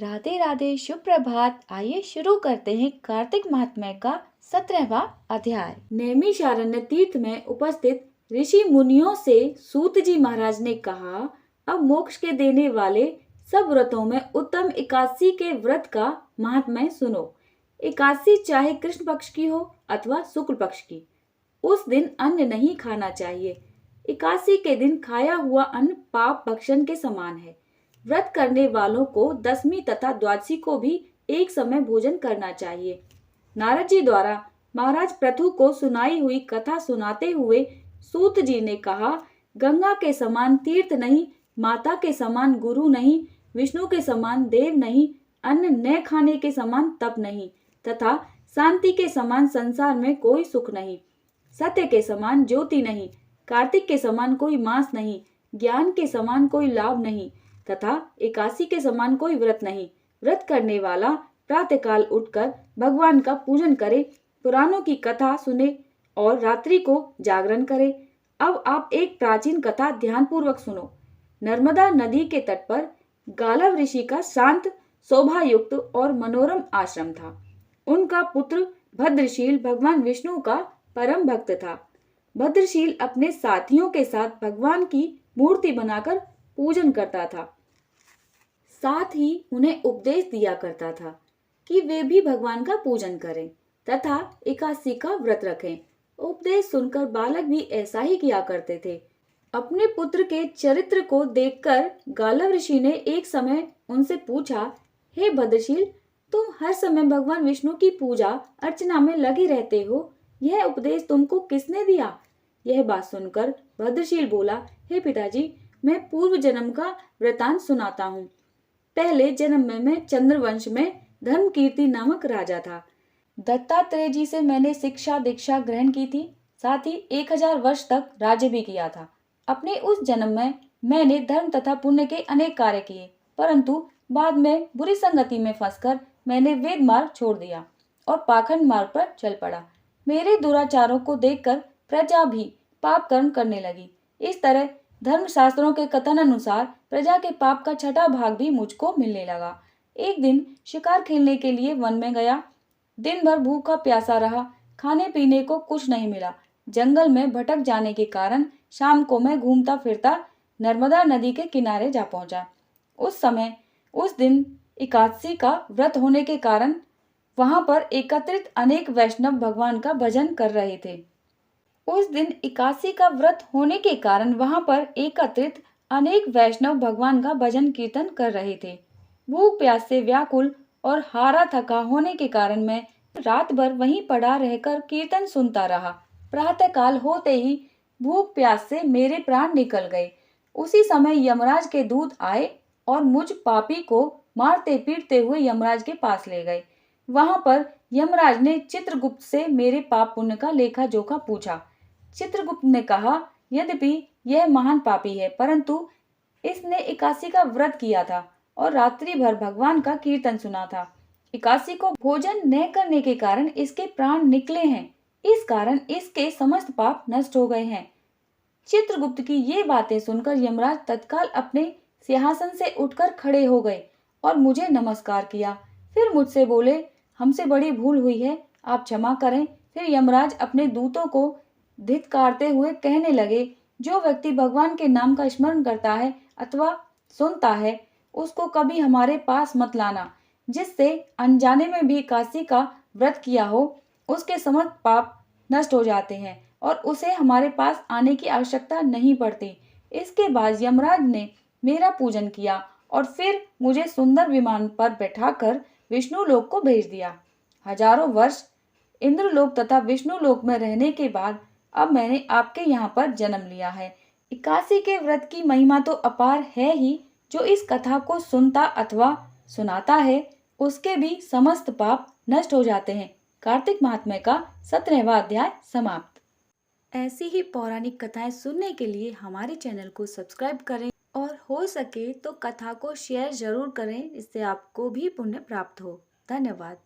राधे राधे, शुभ प्रभात। आइए शुरू करते हैं कार्तिक महात्म्य का 17वां अध्याय। नैमिषारण्य तीर्थ में उपस्थित ऋषि मुनियों से सूत जी महाराज ने कहा, अब मोक्ष के देने वाले सब व्रतों में उत्तम एकादशी के व्रत का महात्म्य सुनो। एकादशी चाहे कृष्ण पक्ष की हो अथवा शुक्ल पक्ष की, उस दिन अन्न नहीं खाना चाहिए। एकादशी के दिन खाया हुआ अन्न पाप भक्षण के समान है। व्रत करने वालों को दसवीं तथा द्वादशी को भी एक समय भोजन करना चाहिए। नारद जी द्वारा महाराज पृथु को सुनाई हुई कथा सुनाते हुए सूत जी ने कहा, गंगा के समान तीर्थ नहीं, माता के समान गुरु नहीं, विष्णु के समान देव नहीं, अन्न न खाने के समान तप नहीं, तथा शांति के समान संसार में कोई सुख नहीं। सत्य के समान ज्योति नहीं, कार्तिक के समान कोई मास नहीं, ज्ञान के समान कोई लाभ नहीं, तथा एकादशी के समान कोई व्रत नहीं। व्रत करने वाला प्रातःकाल उठकर भगवान का पूजन करे, पुराणों की कथा सुने और रात्रि को जागरण करे। अब आप एक प्राचीन कथा ध्यानपूर्वक सुनो। नर्मदा नदी के तट पर गालव ऋषि का शांत, शोभायुक्त और मनोरम आश्रम था। उनका पुत्र भद्रशील भगवान विष्णु का परम भक्त था। भद्रशील अपने साथियों के साथ भगवान की मूर्ति बनाकर पूजन करता था। साथ ही उन्हें उपदेश दिया करता था कि वे भी भगवान का पूजन करें तथा एकादशी का व्रत रखें। उपदेश सुनकर बालक भी ऐसा ही किया करते थे। अपने पुत्र के चरित्र को देखकर गालव ऋषि ने एक समय उनसे पूछा, हे भद्रशील, तुम हर समय भगवान विष्णु की पूजा अर्चना में लगे रहते हो, यह उपदेश तुमको किसने दिया? यह बात सुनकर भद्रशील बोला, हे पिताजी, मैं पूर्व जन्म का वृतांत सुनाता हूँ। पहले जन्म में मैं चंद्रवंश में धर्मकीर्ति नामक राजा था। दत्तात्रेय जी से मैंने शिक्षा दीक्षा ग्रहण की थी, साथ ही 1000 वर्ष तक राज्य भी किया था। अपने उस जन्म में मैंने धर्म तथा पुण्य के अनेक कार्य किए, परंतु बाद में बुरी संगति में फंसकर मैंने वेद मार्ग छोड़ दिया और पाखंड मार्ग पर चल पड़ा। मेरे दुराचारों को देखकर प्रजा भी पाप कर्म करने लगी। इस तरह धर्म शास्त्रों के कथन अनुसार प्रजा के पाप का छठा भाग भी मुझको मिलने लगा। एक दिन शिकार खेलने के लिए वन में गया। दिन भर भूखा प्यासा रहा, खाने पीने को कुछ नहीं मिला। जंगल में भटक जाने के कारण शाम को मैं घूमता फिरता नर्मदा नदी के किनारे जा पहुंचा। उस दिन एकादशी का व्रत होने के कारण वहां पर एकत्रित अनेक वैष्णव भगवान का भजन कर रहे थे। उस दिन एकादशी का व्रत होने के कारण वहां पर एकत्रित अनेक वैष्णव भगवान का भजन कीर्तन कर रहे थे। भूख प्यास से व्याकुल और हारा थका होने के कारण मैं रात भर वहीं पड़ा रहकर कीर्तन सुनता रहा। प्रातःकाल होते ही भूख प्यास से मेरे प्राण निकल गए। उसी समय यमराज के दूत आए और मुझ पापी को मारते पीटते हुए यमराज के पास ले गए। वहां पर यमराज ने चित्रगुप्त से मेरे पाप पुण्य का लेखा जोखा पूछा। चित्रगुप्त ने कहा, यद्यपि यह महान पापी है, परंतु इसने एकादशी का व्रत किया था और रात्रि भर भगवान का कीर्तन सुना था। एकादशी को भोजन न करने के कारण इसके प्राण निकले हैं, इस कारण इसके समस्त पाप नष्ट हो गए हैं। चित्रगुप्त की ये बातें सुनकर यमराज तत्काल अपने सिंहासन से उठकर खड़े हो गए और मुझे नमस्कार किया। फिर मुझसे बोले, हमसे बड़ी भूल हुई है, आप क्षमा करें। फिर यमराज अपने दूतों को धिक्कारते हुए कहने लगे, जो व्यक्ति भगवान के नाम का स्मरण करता है अथवा सुनता है, उसको कभी हमारे पास मत लाना। जिससे अनजाने में भी एकादशी का व्रत किया हो, उसके समस्त पाप नष्ट हो जाते हैं और उसे हमारे पास आने की आवश्यकता नहीं पड़ती। इसके बाद यमराज ने मेरा पूजन किया और फिर मुझे सुंदर विमान पर बैठाकर विष्णु लोक को भेज दिया। हजारों वर्ष इंद्रलोक तथा विष्णु लोक में रहने के बाद अब मैंने आपके यहाँ पर जन्म लिया है। एकादशी के व्रत की महिमा तो अपार है ही। जो इस कथा को सुनता अथवा सुनाता है, उसके भी समस्त पाप नष्ट हो जाते हैं। कार्तिक महात्म्य का 17वां अध्याय समाप्त। ऐसी ही पौराणिक कथाएं सुनने के लिए हमारे चैनल को सब्सक्राइब करें और हो सके तो कथा को शेयर जरूर करें, इससे आपको भी पुण्य प्राप्त हो। धन्यवाद।